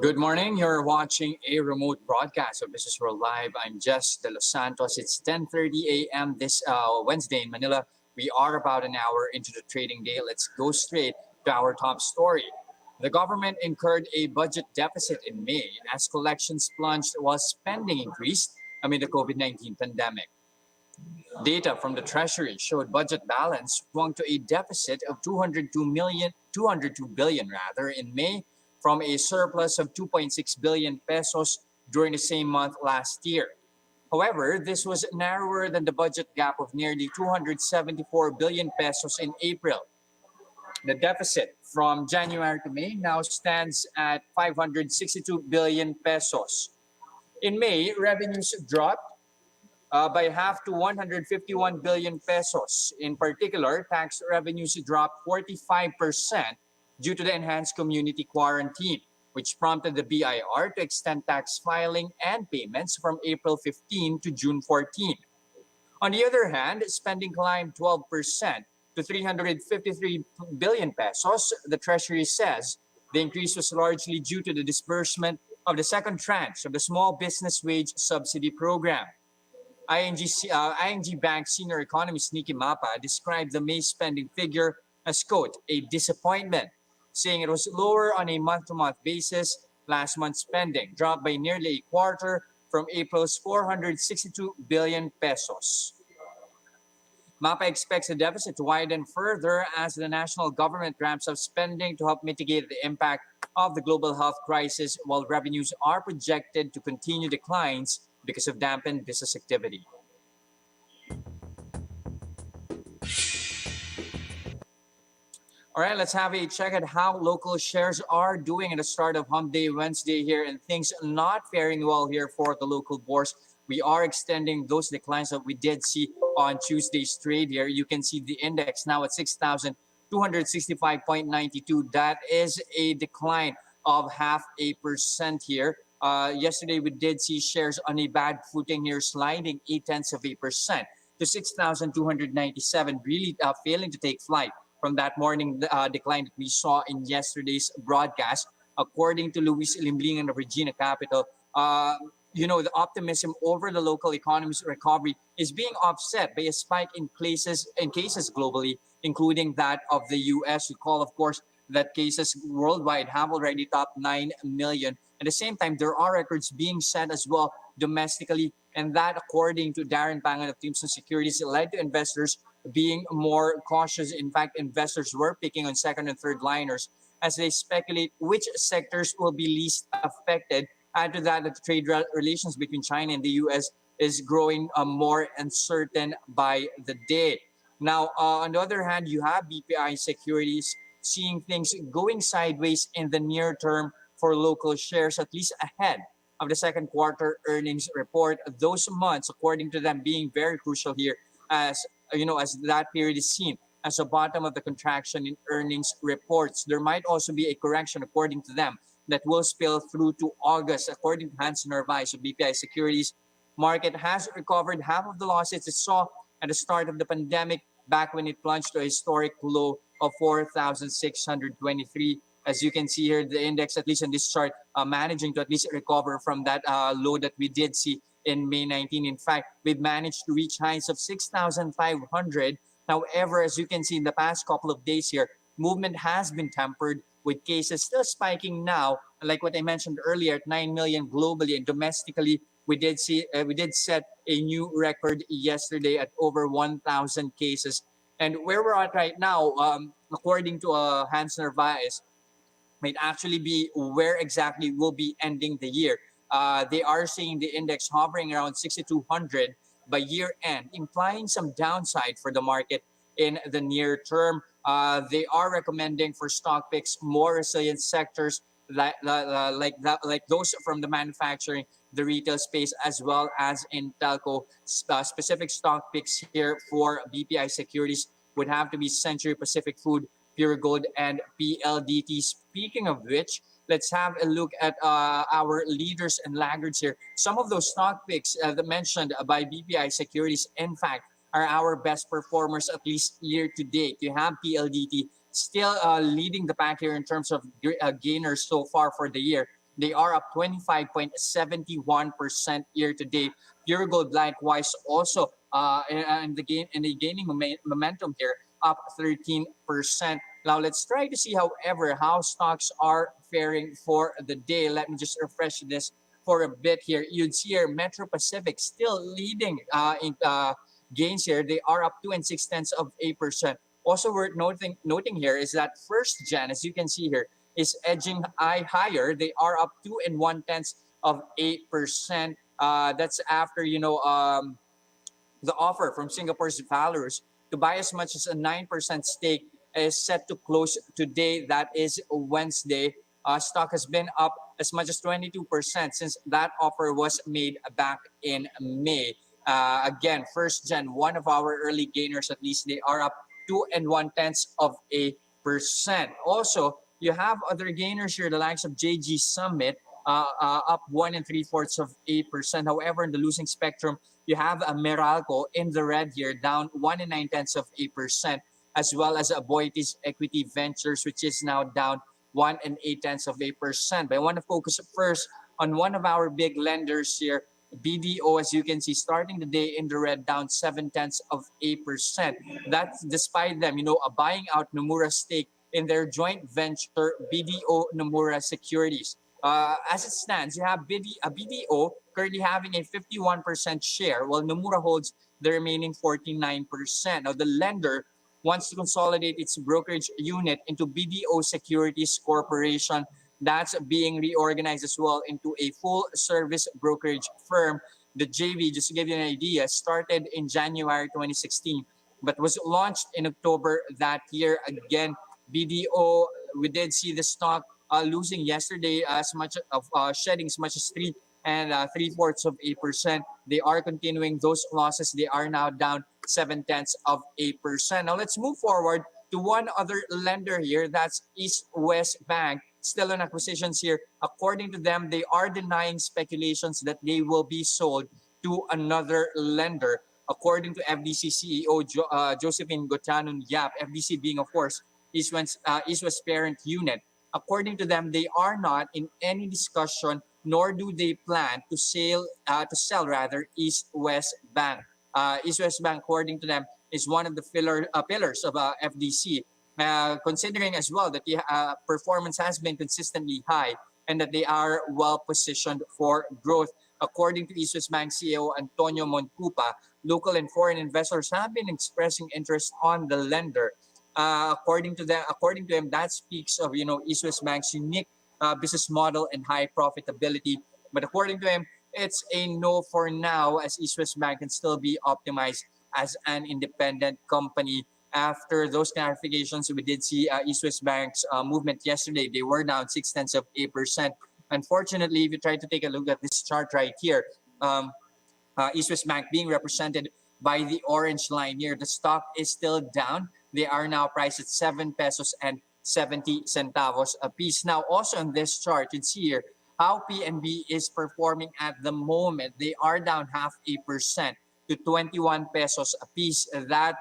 Good morning. You're watching a remote broadcast of Businessworld Live. I'm Jes Delos Santos. It's 10:30 a.m. this Wednesday in Manila. We are about an hour into the trading day. Let's go straight to our top story. The government incurred a budget deficit in May as collections plunged while spending increased amid the COVID-19 pandemic. Data from the Treasury showed budget balance swung to a deficit of 202 billion rather in May from a surplus of 2.6 billion pesos during the same month last year. However, this was narrower than the budget gap of nearly 274 billion pesos in April. The deficit from January to May now stands at 562 billion pesos. In May, revenues dropped by half to 151 billion pesos. In particular, tax revenues dropped 45% due to the enhanced community quarantine, which prompted the BIR to extend tax filing and payments from April 15 to June 14. On the other hand, spending climbed 12% to 353 billion pesos. The Treasury says the increase was largely due to the disbursement of the second tranche of the Small Business Wage Subsidy Program. ING Bank senior economist Nikki Mapa described the May spending figure as, quote, a disappointment, saying it was lower on a month-to-month basis. Last month's spending dropped by nearly a quarter from April's 462 billion pesos. Mapa expects the deficit to widen further as the national government ramps up spending to help mitigate the impact of the global health crisis, while revenues are projected to continue declines because of dampened business activity. All right, let's have a check at how local shares are doing at the start of Hump Day Wednesday here, and things not faring well here for the local bourse. We are extending those declines that we did see on Tuesday's trade here. You can see the index now at 6,265.92. That is a decline of 0.5% here. Yesterday, we did see shares on a bad footing here, sliding 0.8% to 6,297, really failing to take flight from that morning decline that we saw in yesterday's broadcast. According to Luis Limblingan of Regina Capital, the optimism over the local economy's recovery is being offset by a spike in cases globally, including that of the U.S. Recall, of course, that cases worldwide have already topped 9 million. At the same time, there are records being set as well domestically, and that, according to Darren Pangan of Teamson Securities, led to investors being more cautious. In fact, investors were picking on second and third liners as they speculate which sectors will be least affected. Add to that, the trade relations between China and the U.S. is growing more uncertain by the day. Now, on the other hand, you have BPI Securities seeing things going sideways in the near term for local shares, at least ahead of the second quarter earnings report. Those months, according to them, being very crucial here, as that period is seen as a bottom of the contraction in earnings reports. There might also be a correction, according to them, that will spill through to August. According to Hans Narvaez of BPI Securities, market has recovered half of the losses it saw at the start of the pandemic, back when it plunged to a historic low of 4,623. As you can see here, the index, at least in this chart, managing to at least recover from that low that we did see in May 19. In fact, we've managed to reach highs of 6,500. However, as you can see in the past couple of days here, movement has been tempered, with cases still spiking now, like what I mentioned earlier, at 9 million globally, and domestically, we did set a new record yesterday at over 1,000 cases. And where we're at right now, according to Hans Narvaez, might actually be where exactly we'll be ending the year. They are seeing the index hovering around 6,200 by year end, implying some downside for the market in the near term. They are recommending for stock picks more resilient sectors like those from the manufacturing, the retail space, as well as in telco. Specific stock picks here for BPI Securities would have to be Century Pacific Food, Pure Gold, and PLDT. Speaking of which, let's have a look at our leaders and laggards here. Some of those stock picks that mentioned by BPI Securities, in fact, are our best performers, at least year to date. You have PLDT still leading the pack here in terms of gainers so far for the year. They are up 25.71% year to date. Pure Gold likewise also in the gaining momentum here, up 13%. Now let's try to see, however, how stocks are faring for the day. Let me just refresh this for a bit here. You'd see here Metro Pacific still leading in gains here. They are up 2.6%. Also worth noting here is that First Gen, as you can see here, is edging higher. They are up 2.1%. That's after the offer from Singapore's Valorous to buy as much as a 9% stake is set to close today. That is Wednesday. Stock has been up as much as 22% since that offer was made back in May. Again, First Gen, one of our early gainers, at least they are up 2.1%. Also, you have other gainers here, the likes of JG Summit, up 1.75%. However, in the losing spectrum, you have a Meralco in the red here, down 1.9%, as well as a Boitis Equity Ventures, which is now down 1.8%. But I want to focus first on one of our big lenders here, BDO, as you can see, starting the day in the red, down 0.7%. That's despite them, buying out Nomura's stake in their joint venture, BDO Nomura Securities. As it stands, you have BDO currently having a 51% share, while Nomura holds the remaining 49%. Now, the lender wants to consolidate its brokerage unit into BDO Securities Corporation. That's being reorganized as well into a full-service brokerage firm. The JV, just to give you an idea, started in January 2016, but was launched in October that year. Again, BDO, we did see the stock losing yesterday as much of shedding as much as 3.75%. They are continuing those losses. They are now down 0.7%. Now let's move forward to one other lender here. That's East West Bank. Still on acquisitions here. According to them, they are denying speculations that they will be sold to another lender. According to FDC CEO Josephine Gotanon Yap, FDC being, of course, East West parent unit. According to them, they are not in any discussion, nor do they plan to sell East West Bank. East West Bank, according to them, is one of the pillars of FDC. Considering as well that the performance has been consistently high and that they are well positioned for growth. According to East West Bank CEO Antonio Moncupa, local and foreign investors have been expressing interest on the lender. According to them, that speaks of East West Bank's unique business model and high profitability. But according to him, it's a no for now, as East West Bank can still be optimized as an independent company. After those clarifications, we did see East West Bank's movement yesterday. They were down 0.6%. Unfortunately, if you try to take a look at this chart right here, East West Bank being represented by the orange line here, the stock is still down. They are now priced at 7 pesos and 70 centavos a piece. Now, also on this chart, you see here how PNB is performing at the moment. They are down 0.5% to 21 pesos a piece. That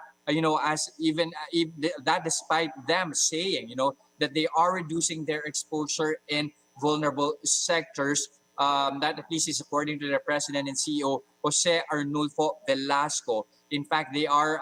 that despite them saying that they are reducing their exposure in vulnerable sectors. That at least is according to the president and CEO Jose Arnulfo Velasco. In fact, they are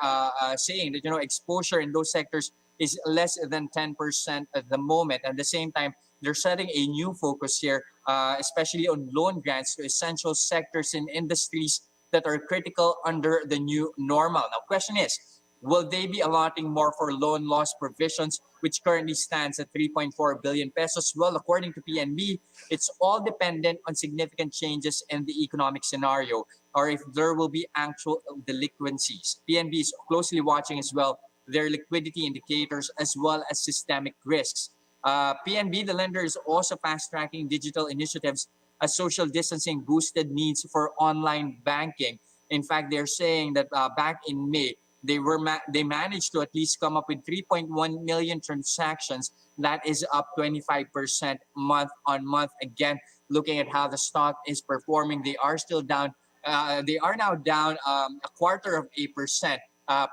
saying that exposure in those sectors is less than 10% at the moment. At the same time, they're setting a new focus here, especially on loan grants to essential sectors and industries that are critical under the new normal. Now, question is, will they be allotting more for loan loss provisions, which currently stands at 3.4 billion pesos? Well, according to PNB, it's all dependent on significant changes in the economic scenario or if there will be actual delinquencies. PNB is closely watching as well their liquidity indicators as well as systemic risks. PNB, the lender, is also fast-tracking digital initiatives as social distancing boosted needs for online banking. In fact, they're saying that back in May, they managed to at least come up with 3.1 million transactions. That is up 25% month on month. Again, looking at how the stock is performing, they are still down. They are now down 0.25%,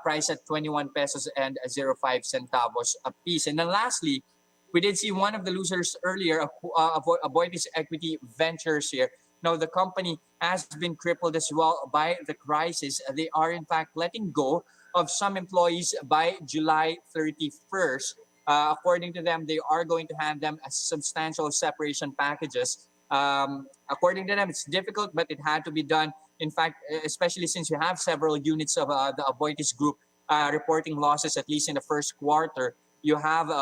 priced at 21 pesos and 05 centavos a piece. And then lastly, We did see one of the losers earlier, Avoidance Equity Ventures here. Now, the company has been crippled as well by the crisis. They are, in fact, letting go of some employees by July 31st. According to them, they are going to hand them a substantial separation packages. According to them, it's difficult, but it had to be done. In fact, especially since you have several units of the Avoidance Group reporting losses, at least in the first quarter. You have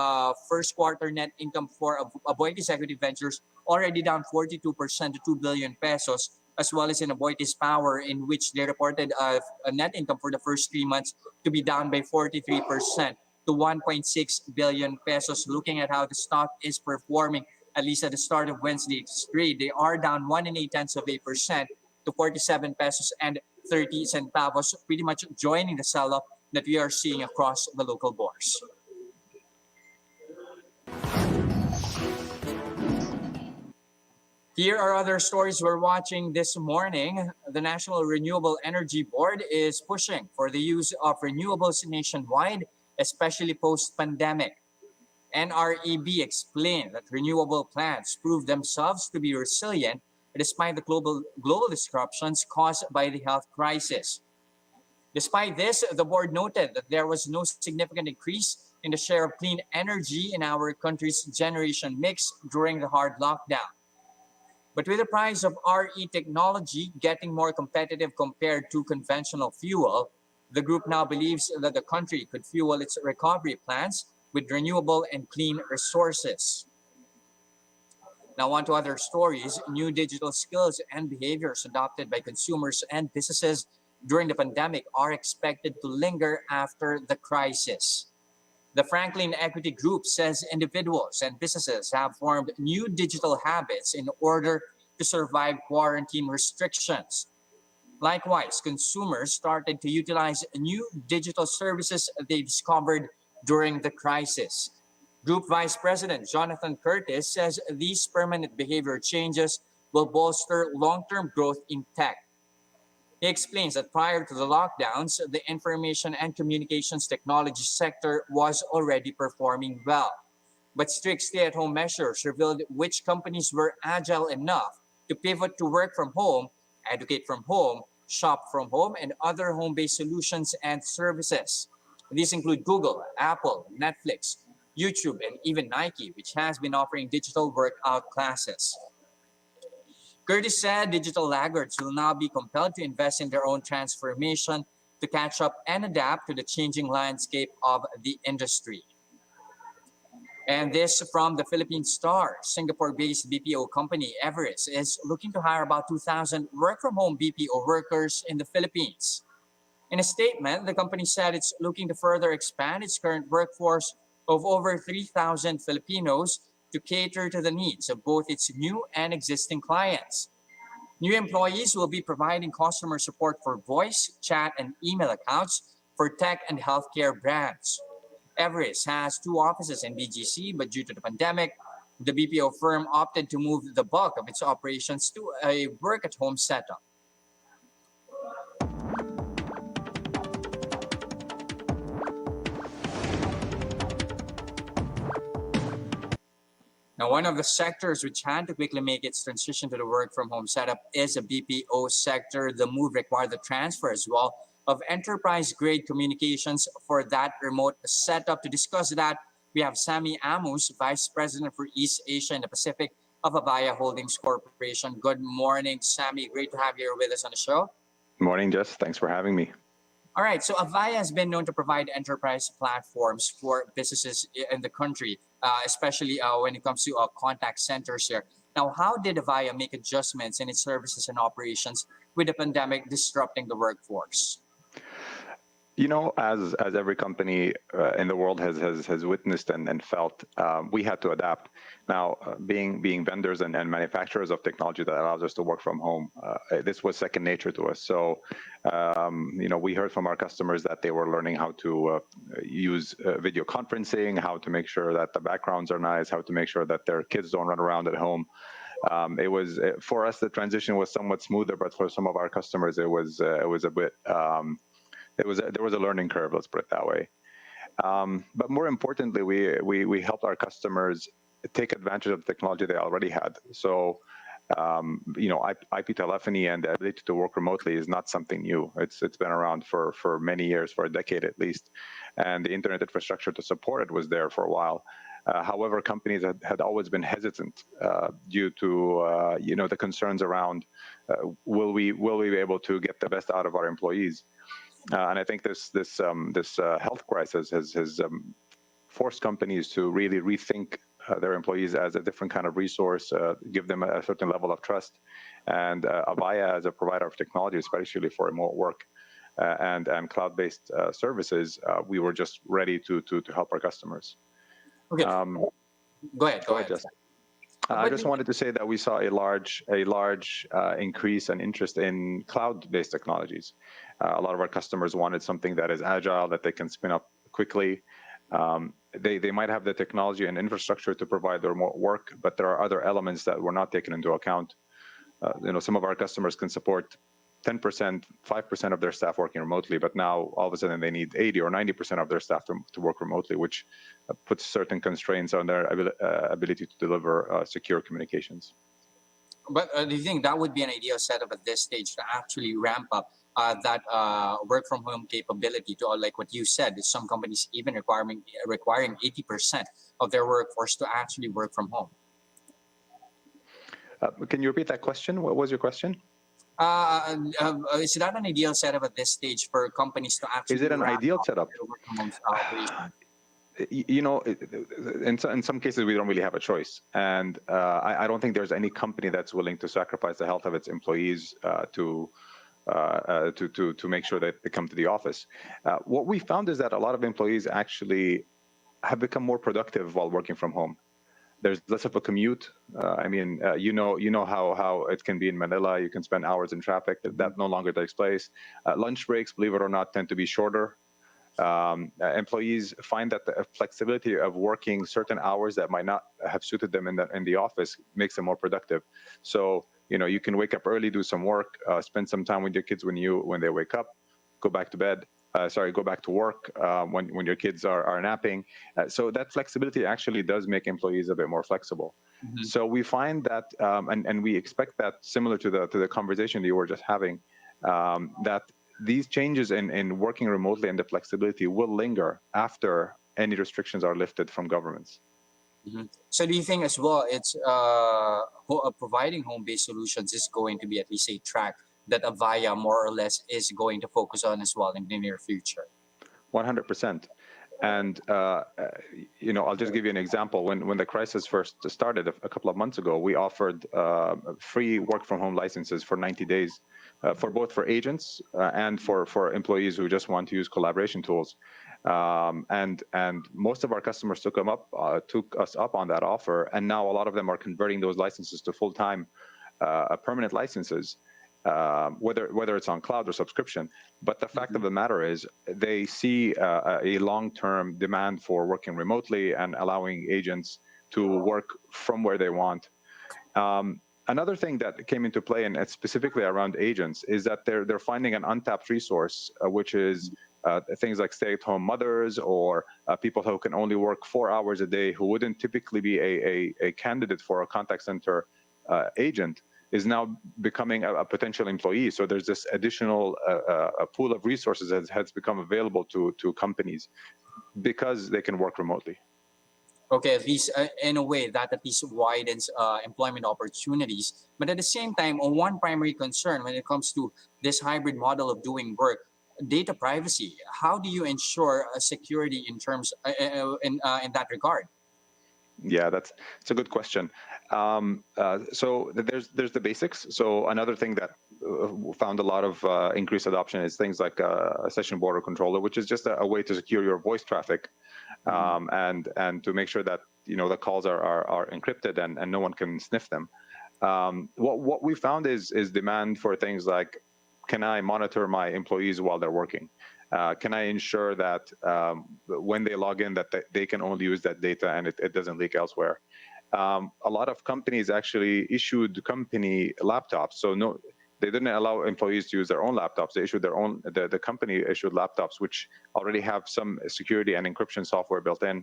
first quarter net income for Avoidance Equity Ventures already down 42% to 2 billion pesos, as well as in Avoidance Power, in which they reported a net income for the first 3 months to be down by 43% to 1.6 billion pesos. Looking at how the stock is performing, at least at the start of Wednesday's trade, they are down 1.8% to 47 pesos and 30 centavos, pretty much joining the sell-off that we are seeing across the local bourse. Here are other stories we're watching this morning. The National Renewable Energy Board is pushing for the use of renewables nationwide, especially post-pandemic. NREB explained that renewable plants proved themselves to be resilient despite the global disruptions caused by the health crisis. Despite this, the board noted that there was no significant increase in the share of clean energy in our country's generation mix during the hard lockdown. But with the price of RE technology getting more competitive compared to conventional fuel, the group now believes that the country could fuel its recovery plans with renewable and clean resources. Now on to other stories. New digital skills and behaviors adopted by consumers and businesses during the pandemic are expected to linger after the crisis. The Franklin Equity Group says individuals and businesses have formed new digital habits in order to survive quarantine restrictions. Likewise, consumers started to utilize new digital services they discovered during the crisis. Group Vice President Jonathan Curtis says these permanent behavior changes will bolster long-term growth in tech. He explains that prior to the lockdowns, the information and communications technology sector was already performing well. But strict stay-at-home measures revealed which companies were agile enough to pivot to work from home, educate from home, shop from home, and other home-based solutions and services. These include Google, Apple, Netflix, YouTube, and even Nike, which has been offering digital workout classes. Curtis said digital laggards will now be compelled to invest in their own transformation to catch up and adapt to the changing landscape of the industry. And this from the Philippine Star. Singapore-based BPO company Everest is looking to hire about 2,000 work-from-home BPO workers in the Philippines. In a statement, the company said it's looking to further expand its current workforce of over 3,000 Filipinos to cater to the needs of both its new and existing clients. New employees will be providing customer support for voice, chat, and email accounts for tech and healthcare brands. Everest has 2 offices in BGC, but due to the pandemic, the BPO firm opted to move the bulk of its operations to a work-at-home setup. Now, one of the sectors which had to quickly make its transition to the work-from-home setup is the BPO sector. The move required the transfer as well of enterprise-grade communications for that remote setup. To discuss that, we have Sammy Amos, Vice President for East Asia and the Pacific of Avaya Holdings Corporation. Good morning, Sammy. Great to have you here with us on the show. Good morning, Jes. Thanks for having me. All right, so Avaya has been known to provide enterprise platforms for businesses in the country, especially when it comes to contact centers here. Now, how did Avaya make adjustments in its services and operations with the pandemic disrupting the workforce? You know, as every company in the world has witnessed and felt, we had to adapt. Now, being vendors and manufacturers of technology that allows us to work from home, this was second nature to us. So, you know, we heard from our customers that they were learning how to use video conferencing, how to make sure that the backgrounds are nice, how to make sure that their kids don't run around at home. It was for us, the transition was somewhat smoother, but for some of our customers, it was a bit. There was a learning curve, let's put it that way. But more importantly, we helped our customers take advantage of the technology they already had. So, IP telephony and the ability to work remotely is not something new. It's been around for many years, for a decade at least, and the internet infrastructure to support it was there for a while. However, companies had always been hesitant due to the concerns around will we be able to get the best out of our employees. And I think this health crisis has forced companies to really rethink their employees as a different kind of resource, give them a certain level of trust. And Avaya, as a provider of technology, especially for remote work and cloud-based services, we were just ready to help our customers. Okay, go ahead. Jess. I just wanted to say that we saw a large increase and interest in cloud-based technologies. A lot of our customers wanted something that is agile, that they can spin up quickly. They might have the technology and infrastructure to provide the remote work, but there are other elements that were not taken into account. Some of our customers can support 10%, 5% of their staff working remotely, but now all of a sudden they need 80 or 90% of their staff to work remotely, which puts certain constraints on their ability to deliver secure communications. But do you think that would be an ideal setup at this stage to actually ramp up that work from home capability to, like what you said, some companies even requiring 80% of their workforce to actually work from home? Can you repeat that question? What was your question? Is that an ideal setup at this stage for companies to actually? Is it an ideal setup? Work from home operation? In some cases, we don't really have a choice. And I don't think there's any company that's willing to sacrifice the health of its employees to make sure that they come to the office. What we found is that a lot of employees actually have become more productive while working from home. There's less of a commute. You know how it can be in Manila. You can spend hours in traffic. That no longer takes place. Lunch breaks, believe it or not, tend to be shorter. Employees find that the flexibility of working certain hours that might not have suited them in the office makes them more productive. So you can wake up early, do some work, spend some time with your kids when they wake up, go back to bed. Go back to work when your kids are napping. So that flexibility actually does make employees a bit more flexible. Mm-hmm. So we find that, and we expect that, similar to the conversation that you were just having, that these changes in working remotely and the flexibility will linger after any restrictions are lifted from governments. Mm-hmm. So do you think as well it's providing home-based solutions is going to be at least a track that Avaya more or less is going to focus on as well in the near future? 100%. And I'll just give you an example. When the crisis first started a couple of months ago, we offered free work from home licenses for 90 days for both agents and for employees who just want to use collaboration tools. And most of our customers took us up on that offer, and now a lot of them are converting those licenses to full-time permanent licenses. Whether it's on cloud or subscription. But the fact of the matter is they see a long-term demand for working remotely and allowing agents to work from where they want. Another thing that came into play, and specifically around agents, is that they're finding an untapped resource, which is things like stay-at-home mothers or people who can only work 4 hours a day, who wouldn't typically be a candidate for a contact center agent, is now becoming a potential employee. So there's this additional pool of resources that has become available to companies because they can work remotely. Okay, at least in a way that at least widens employment opportunities. But at the same time, one primary concern when it comes to this hybrid model of doing work, data privacy. How do you ensure security in terms in that regard? Yeah, that's a good question. So there's the basics. So another thing that found a lot of increased adoption is things like a session border controller, which is just a way to secure your voice traffic, and to make sure that the calls are encrypted and no one can sniff them. What we found is demand for things like, can I monitor my employees while they're working? Can I ensure that when they log in that they can only use that data and it doesn't leak elsewhere? A lot of companies actually issued company laptops, so They didn't allow employees to use their own laptops. They issued their own, the company issued laptops, which already have some security and encryption software built in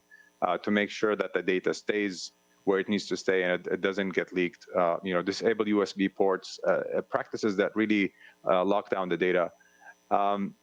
to make sure that the data stays where it needs to stay and it doesn't get leaked. Disable USB ports, practices that really lock down the data.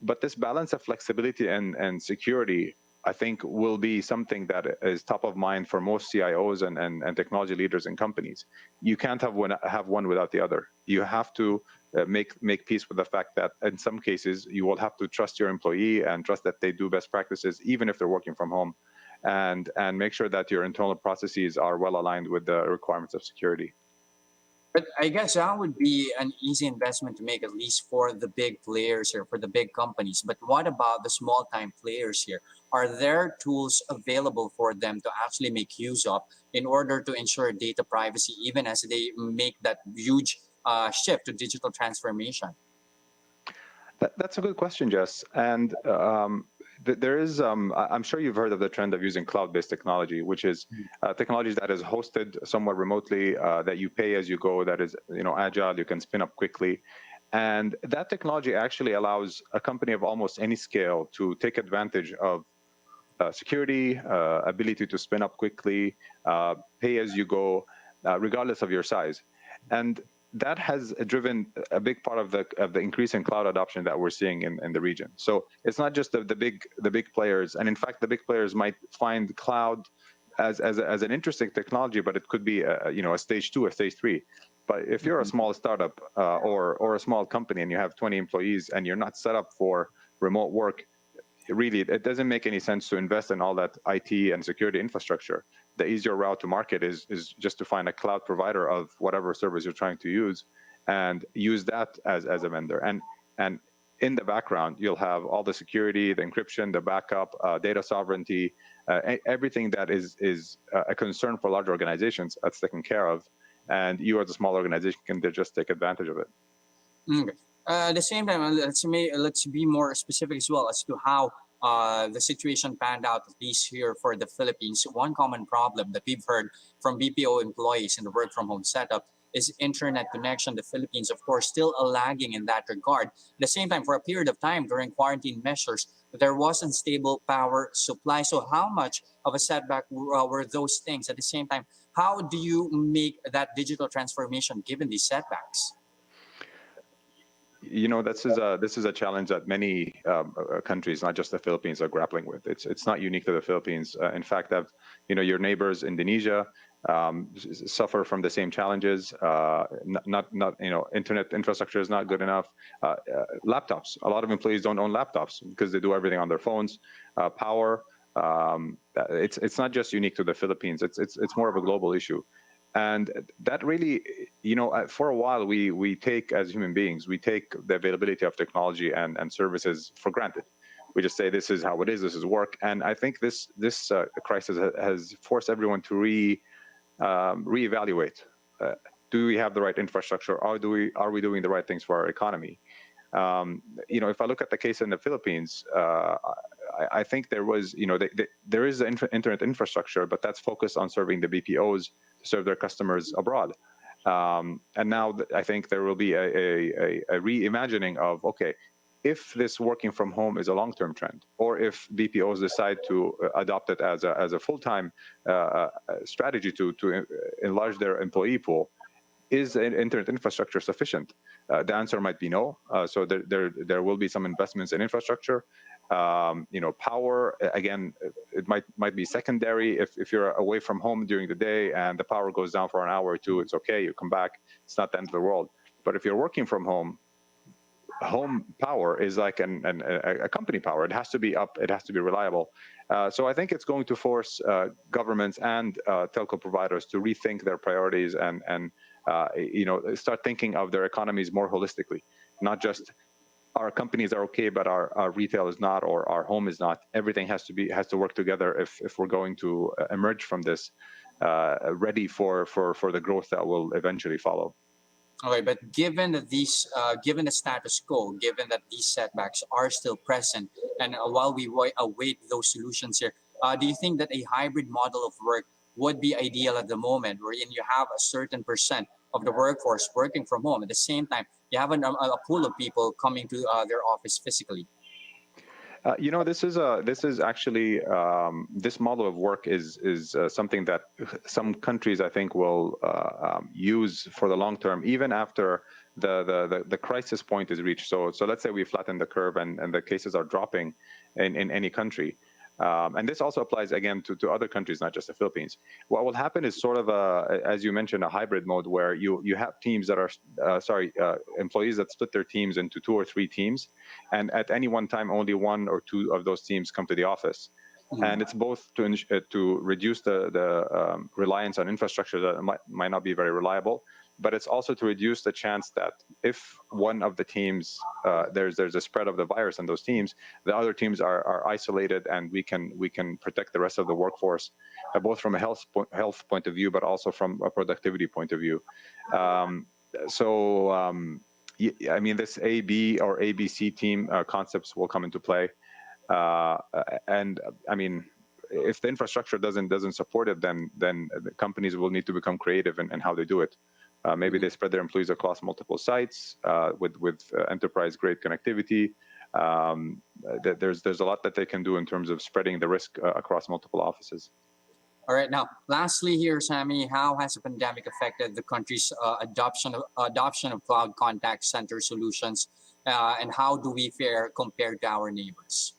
But this balance of flexibility and security, I think, will be something that is top of mind for most CIOs and technology leaders in companies. You can't have one without the other. You have to make peace with the fact that in some cases you will have to trust your employee and trust that they do best practices, even if they're working from home, and make sure that your internal processes are well aligned with the requirements of security. But I guess that would be an easy investment to make, at least for the big players here, for the big companies. But what about the small time players here? Are there tools available for them to actually make use of in order to ensure data privacy, even as they make that huge shift to digital transformation? That's a good question, Jess. And there is, I'm sure you've heard of the trend of using cloud-based technology, which is technology that is hosted somewhat remotely, that you pay as you go, that is, agile, you can spin up quickly. And that technology actually allows a company of almost any scale to take advantage of security, ability to spin up quickly, pay as you go, regardless of your size. And that has driven a big part of the increase in cloud adoption that we're seeing in the region. So it's not just the big players, and in fact, the big players might find cloud as an interesting technology, but it could be a stage 2 or stage 3. But if you're a small startup or a small company and you have 20 employees and you're not set up for remote work, really, it doesn't make any sense to invest in all that IT and security infrastructure. The easier route to market is just to find a cloud provider of whatever service you're trying to use and use that as a vendor. And in the background, you'll have all the security, the encryption, the backup, data sovereignty, everything that is a concern for large organizations that's taken care of. And you as a small organization can just take advantage of it. Okay. At the same time, let's be more specific as well as to how the situation panned out, at least here for the Philippines. One common problem that we've heard from BPO employees in the work from home setup is internet connection. The Philippines, of course, still lagging in that regard. At the same time, for a period of time during quarantine measures, there wasn't stable power supply. So how much of a setback were those things? At the same time, how do you make that digital transformation given these setbacks? This is a challenge that many countries, not just the Philippines, are grappling with. It's not unique to the Philippines. In fact, your neighbors, Indonesia, suffer from the same challenges. Internet infrastructure is not good enough. Laptops. A lot of employees don't own laptops because they do everything on their phones. Power. It's not just unique to the Philippines. It's more of a global issue. And that really, for a while, we take, as human beings, we take the availability of technology and services for granted. We just say, this is how it is, this is work. And I think this crisis has forced everyone to reevaluate. Do we have the right infrastructure? Are we doing the right things for our economy? If I look at the case in the Philippines, I think there was, there is the internet infrastructure, but that's focused on serving the BPOs to serve their customers abroad. And now I think there will be a reimagining of, okay, if this working from home is a long-term trend, or if BPOs decide to adopt it as a full-time strategy to enlarge their employee pool, is internet infrastructure sufficient? The answer might be no. So there will be some investments in infrastructure. Power, again, it might be secondary. If you're away from home during the day and the power goes down for an hour or two, it's okay. You come back. It's not the end of the world. But if you're working from home power is like a company power. It has to be up. It has to be reliable. So I think it's going to force governments and telco providers to rethink their priorities and start thinking of their economies more holistically, not just our companies are okay, but our retail is not, or our home is not. Everything has to work together if we're going to emerge from this ready for the growth that will eventually follow. Okay, but given that given the status quo, given that these setbacks are still present, and while we await those solutions here, do you think that a hybrid model of work would be ideal at the moment, wherein you have a certain percent of the workforce working from home. At the same time, you have a pool of people coming to their office physically. This is actually this model of work is something that some countries I think will use for the long term, even after the crisis point is reached. So let's say we flatten the curve and the cases are dropping in any country. And this also applies again to other countries, not just the Philippines. What will happen is sort of as you mentioned, a hybrid mode where you have teams that are employees that split their teams into 2 or 3 teams, and at any one time only 1 or 2 of those teams come to the office. And it's both to reduce the reliance on infrastructure that might not be very reliable, but it's also to reduce the chance that if one of the teams there's a spread of the virus in those teams, the other teams are isolated, and we can protect the rest of the workforce, both from a health point of view, but also from a productivity point of view. I mean, this A, B, or ABC team concepts will come into play. And I mean, if the infrastructure doesn't support it, then the companies will need to become creative in how they do it. Maybe they spread their employees across multiple sites with enterprise-grade connectivity. There's a lot that they can do in terms of spreading the risk across multiple offices. All right. Now, lastly here, Sammy, how has the pandemic affected the country's adoption of cloud contact center solutions, and how do we fare compared to our neighbors?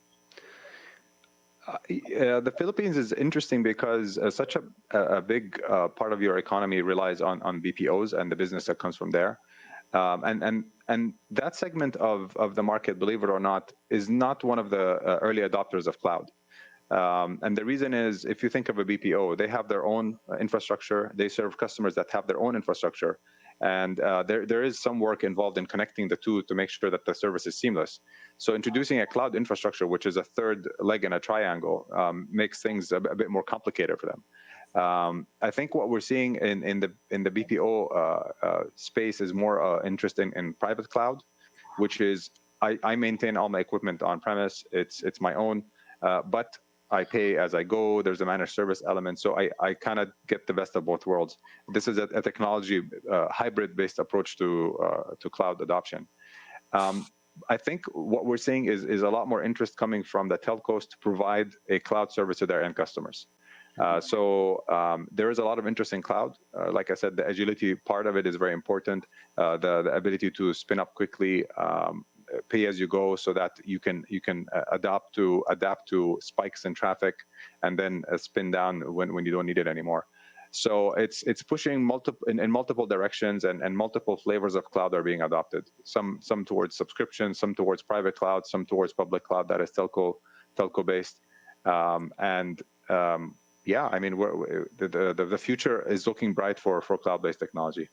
The Philippines is interesting because such a big part of your economy relies on BPOs and the business that comes from there. And that segment of the market, believe it or not, is not one of the early adopters of cloud. And the reason is, if you think of a BPO, they have their own infrastructure. They serve customers that have their own infrastructure. And there is some work involved in connecting the two to make sure that the service is seamless. So introducing a cloud infrastructure, which is a third leg in a triangle, makes things a bit more complicated for them. I think what we're seeing in the BPO space is more interest in private cloud, which is I maintain all my equipment on premise. It's my own, but I pay as I go. There's a managed service element, so I kind of get the best of both worlds. This is a technology hybrid-based approach to cloud adoption. I think what we're seeing is a lot more interest coming from the telcos to provide a cloud service to their end customers. So there is a lot of interest in cloud. Like I said, the agility part of it is very important. The ability to spin up quickly, pay as you go, so that you can adapt to spikes in traffic, and then spin down when you don't need it anymore. So it's pushing in multiple directions, and multiple flavors of cloud are being adopted. Some towards subscription, some towards private cloud, some towards public cloud that is telco based. Yeah, I mean, the future is looking bright for cloud-based technology.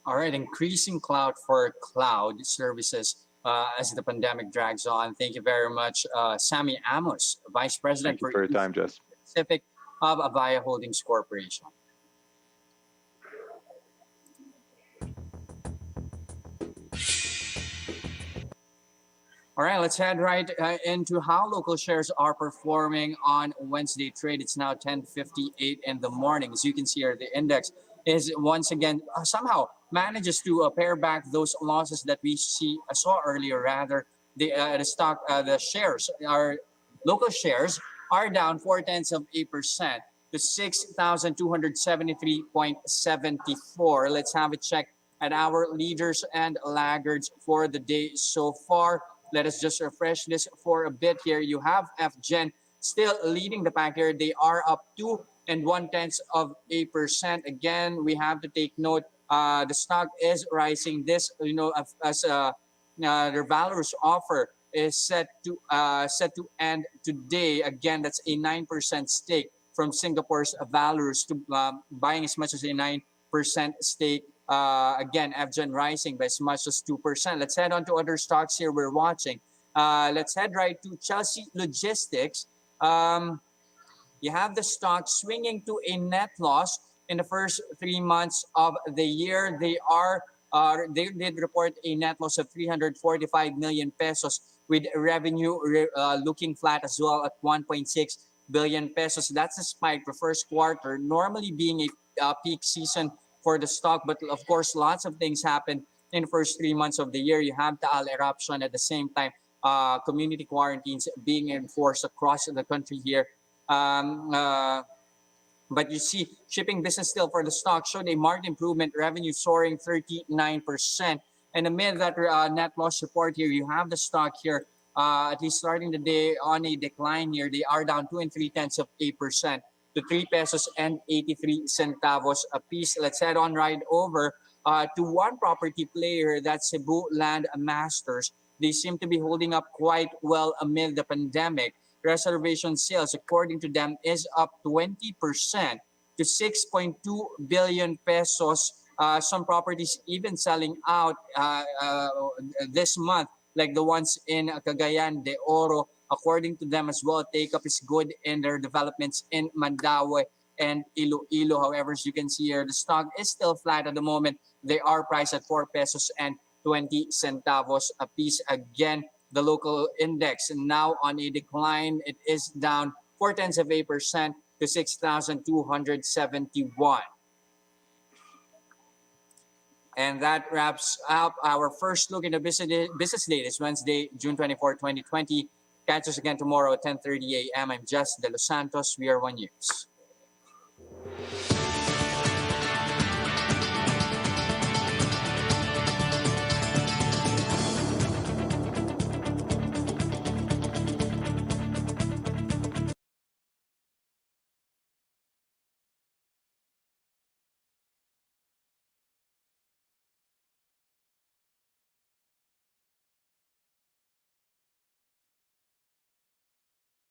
All right, increasing cloud for cloud services as the pandemic drags on. Thank you very much, Sammy Amos, Vice President for your time, Jes. Pacific of Avaya Holdings Corporation. All right, let's head right into how local shares are performing on Wednesday trade. It's now 10:58 in the morning. As you can see here, the index is once again somehow manages to pare back those losses that we saw earlier. Rather, the shares, our local shares, are down 0.4% to 6,273.74. Let's have a check at our leaders and laggards for the day so far. Let us just refresh this for a bit here. You have FGen still leading the pack here. They are up 2.1%. Again, we have to take note. The stock is rising. This, as their valorous offer is set to end today. Again, that's a 9% stake from Singapore's Valorous to buying as much as a 9% stake. Again, FGen rising by as much as 2%. Let's head on to other stocks here we're watching. Let's head right to Chelsea Logistics. You have the stock swinging to a net loss in the first 3 months of the year. They did report a net loss of 345 million pesos, with revenue looking flat as well at 1.6 billion pesos. That's a spike for first quarter, normally being a peak season for the stock. But of course, lots of things happened in the first 3 months of the year. You have the Al eruption at the same time. Community quarantines being enforced across the country here. Um, uh, but you see, shipping business still for the stock showed a marked improvement, revenue soaring 39%. And amid that net loss report here, you have the stock here, at least starting the day on a decline here. They are down 2 3/10% to 3 pesos and 83 centavos a piece. Let's head on right over to one property player, that's Cebu Land Masters. They seem to be holding up quite well amid the pandemic. Reservation sales, according to them, is up 20% to 6.2 billion pesos. Some properties even selling out this month, like the ones in Cagayan de Oro. According to them as well, take-up is good in their developments in Mandaue and Iloilo. However, as you can see here, the stock is still flat at the moment. They are priced at 4 pesos and 20 centavos a piece. Again, the local index now on a decline. It is down 0.4% to 6,271. And that wraps up our first look into business day this Wednesday, June 24, 2020. Catch us again tomorrow at 10:30 a.m. I'm Jes Delos Santos. We are One News.